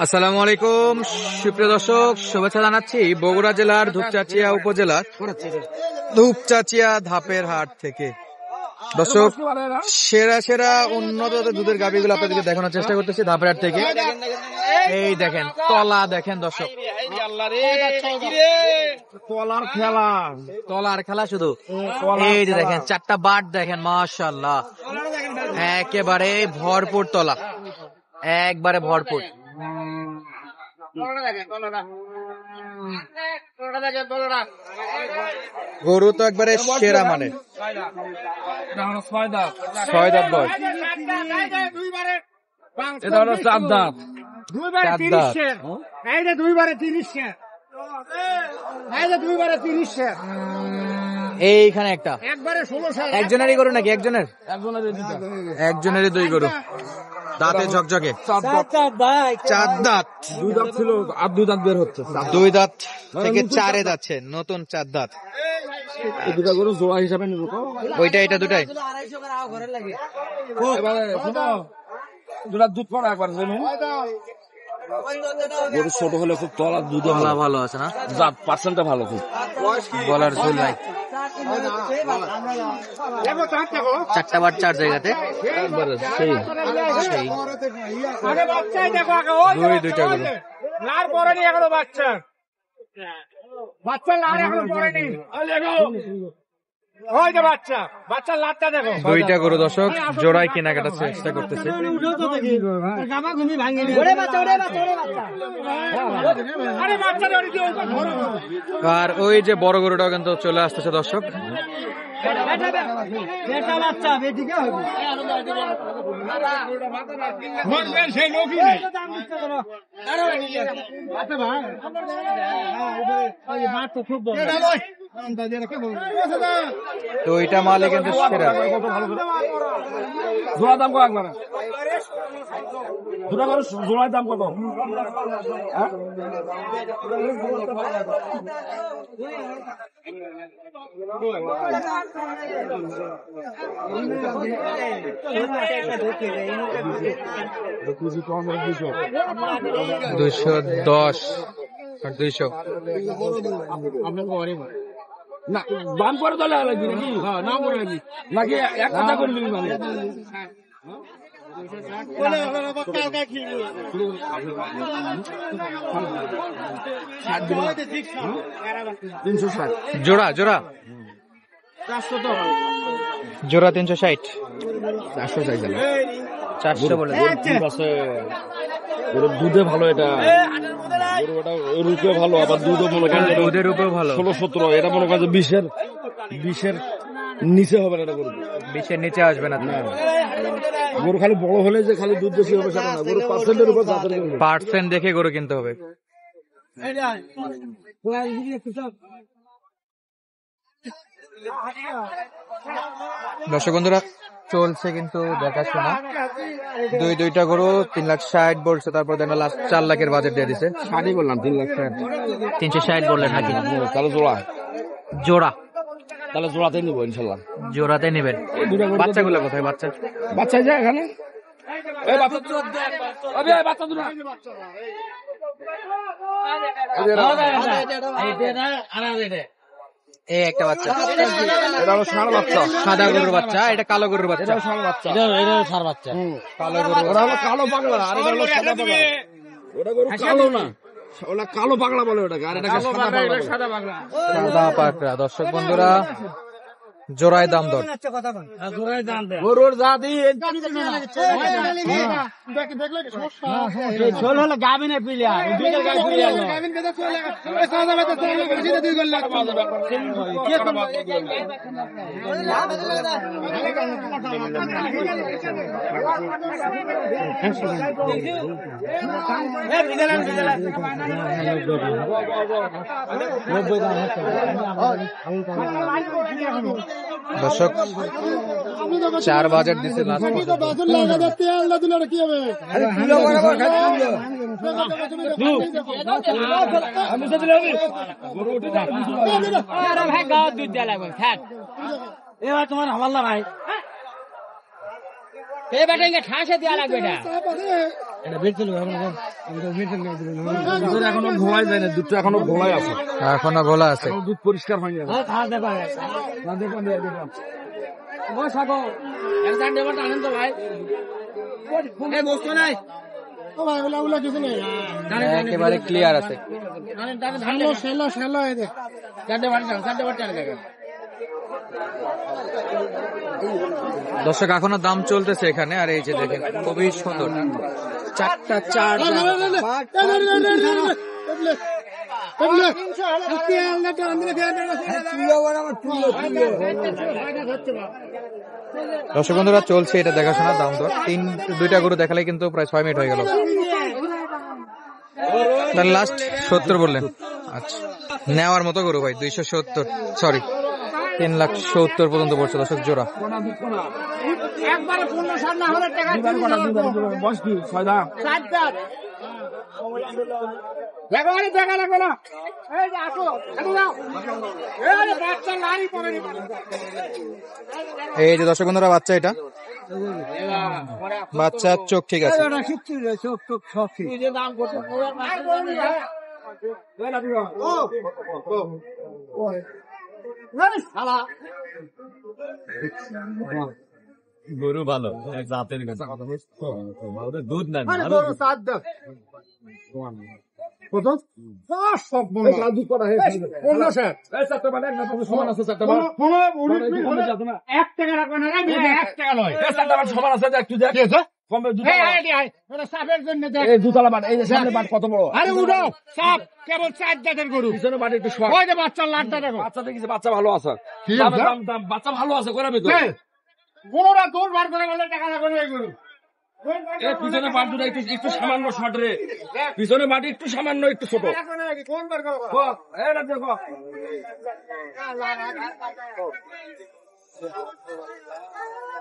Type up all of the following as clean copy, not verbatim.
আসসালামু আলাইকুম সুপ্রিয় দর্শক, শুভেচ্ছা জানাচ্ছি বগুড়া জেলার ধূপচাচিয়া উপজেলার ধূপচাচিয়া ধাপের হাট থেকে। দর্শক, সেরা সেরা উন্নত দুধের গাভীগুলো আপনাদেরকে দেখানোর চেষ্টা করতেছি ধাপের হাট থেকে। এই দেখেন তলা, দেখেন দর্শক, তলার খেলা শুধু। এই যে দেখেন চারটা বাট দেখেন, মাশাআল্লাহ, একেবারে ভরপুর তলা, একবারে ভরপুর। গরু তো একবারে সেরা মানে, 6 দাঁত বয়স, এটা হলো 4 দাঁত। 4 দাঁত। এইখানে একটা একজনেরই গরু নাকি? একজনেরই 2 গরু, দাঁতে ঝকঝকে, 4 দাঁত। 2 দাঁত ছিল আর 2 দাঁত বের হচ্ছে। 2 দাঁত থেকে 4 যাচ্ছে, নতুন 4 দাঁত। এই দুটা গরু জোড়া হিসাবে নিব। ওইটা এটা দুটাই এবারে শুনো, দুটা দুধ পড়া একবার জমি। গরু ছোট হলে খুব তলা দুধ ভালো আছে না, জাত পার্সেন্টটা ভালো, খুব বলার ঝুল নাই। 4টা বার 4 জায়গাতে, একবারে সেই দুইটা গরু। দুইটা গরু দর্শক জোড়ায় কেনাকাটার চেষ্টা করতেছে। আর ওই যে বড় গরুটাও কিন্তু চলে আসতেছে দর্শক। তো ওইটা মালে কিন্তু সেরা। জোড়া দাম কত একবার? দুটা গরু জোড়ার দাম কত? 210 আর 200। না দাম করে দলে লাগবে নাকি? নাম করে লাগবে নাকি এক কথা করে নিবি? মানে 360 জোড়া জোড়া 360। 400 চাইছে না, 400 বলে। দুধে ভালো, এটা রূপে ভালো, আবার দুধও মনে করেন দুধের রূপেও ভালো। 16-17, এটা মনে করেন 20-এর নিচে হবে না। এটা গরু 20-এর নিচে আসবে না। গরু খালি বড় হলে যে খালি দুধ বেশি হবে সেটা না, গরু পার্সেন্টের উপর পার্সেন্ট দেখে গরু কিনতে হবে। দর্শক বন্ধুরা, চলছে কিন্তু দেখাশোনা। দুইটা গরু 3,60,000 বলছে, তারপর দেখলাম লাস্ট 4 লাখের বাজেট দিয়ে দিছে। 60 বললাম, 3,60,000 360 বললেন নাকি? তাহলে জোড়া জোড়া, তাহলে জোড়াতে নিবো ইনশাল্লাহ। জোড়াতে নেবেন। বাচ্চাগুলো কোথায়? বাচ্চা যায় এখানে। এই একটা বাচ্চা, এটা হলো ষাঁড় বাচ্চা, সাদা গরুর বাচ্চা, এটা কালো গরুর বাচ্চা। ষাঁড় বাচ্চা, ষাঁড় বাচ্চা, কালো গরু। ওরা হলো কালো পাগলা, আর এটা হলো সাদা পাগলা। ওটা গরু কালো না, ওটা কালো পাগলা বলে ওটাকে, আর এটাকে সাদা পাগলা। সাদা পাকড়া। দর্শক বন্ধুরা, জোড়ায় দাম দর। গরুর জাতি দর্শক 4 বাজেট দিচ্ছে লাস্ট। এবার তোমার হামাল্লা ভাই, এ বেটা ঠাসে দেওয়া লাগবে। এখনো ঘোলাই যায় না, দুধটা এখনো ঘোলাই আছে, এখনো গোলা আছে। এখনো দুধ পরিষ্কার হয়নি। একেবারে ক্লিয়ার আছে। দর্শক এখনো দাম চলতেছে এখানে। আর এই যে দেখেন খুবই সুন্দর চারটা চার দর্শক বন্ধুরা চলছে এটা দেখাশোনা দাম দর। দুইটা গরু দেখালে কিন্তু প্রায় 6 মিনিট হয়ে গেল। লাস্ট 70 বললেন? আচ্ছা, নেওয়ার মতো গরু ভাই 270, সরি 3,70,000 পর্যন্ত পড়ছে দর্শক জোড়া। এই যে দর্শক বন্ধুরা বাচ্চা, এটা বাচ্চার চোখ ঠিক আছে। গরু ভালো, জাতের দুধ না কত বড়। কেবল 4 জাতের গরু, বাচ্চার লাটটা দেখো, বাচ্চা ভালো আছে, বাচ্চা ভালো আছে, করাবে তো কোনটা দৌড় বার করে বলে টাকা লাগবে এই গরু। পিছনে বাট দুটো একটু সামান্য শর্ট রে, পিছনে বাট একটু সামান্য একটু ছোট।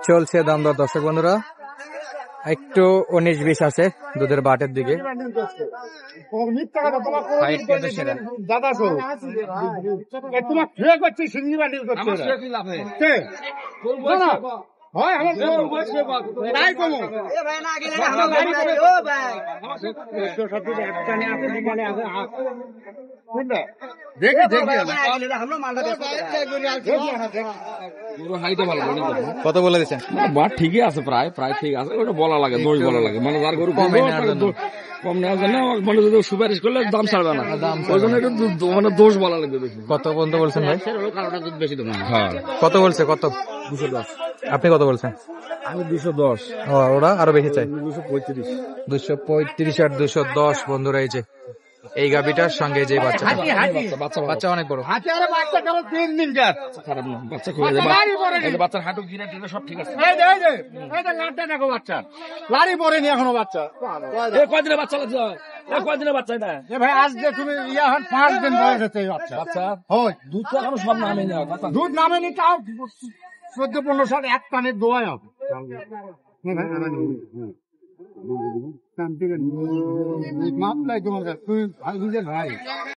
চলছে দাম দর দর্শক বন্ধুরা, একটু 19-20 আছে দুধের বাটের দিকে। কত বলে দিচ্ছেন? বাট ঠিকই আছে, প্রায় ঠিক আছে, ওটা বলা লাগে, দোষ বলা লাগে, মানে যার গরু কম নেওয়ার জন্য মানে যদি সুপারিশ করলে দাম ছাড়বে না, ওই জন্য একটু মানে দোষ বলা লাগবে বেশি। কত পর্যন্ত বলছেন ভাই? কারণটা দুধ বেশি দেবো। কত বলছে? কত? 210। আপনি কত বলছেন? আমি 210। ওরা আরো বেশি চাই, 235। 235 আর 210 বন্ধুরা। এই যে এই গাবিটার সঙ্গে যে বাচ্চা, বাচ্চা অনেক বড়। বাচ্চার হাঁটু ঘিরে টিরে সব ঠিক আছে। লারি পরেনি এখনো বাচ্চা। কয়দিনে বাচ্চা লাগছে? কয়দিনে বাচ্চা এটা? ভাই আজকে তুমি 5 দিন বয়স হচ্ছে এই বাচ্চা। বাচ্চা হয় দুধ তো এখনো সব নামে না, দুধ নামেনি, তাও 14-15 সাল এক টানের দোয়াই হবে। মামলাই তোমার কাছে, তুমি ভাই নিজের ভাই।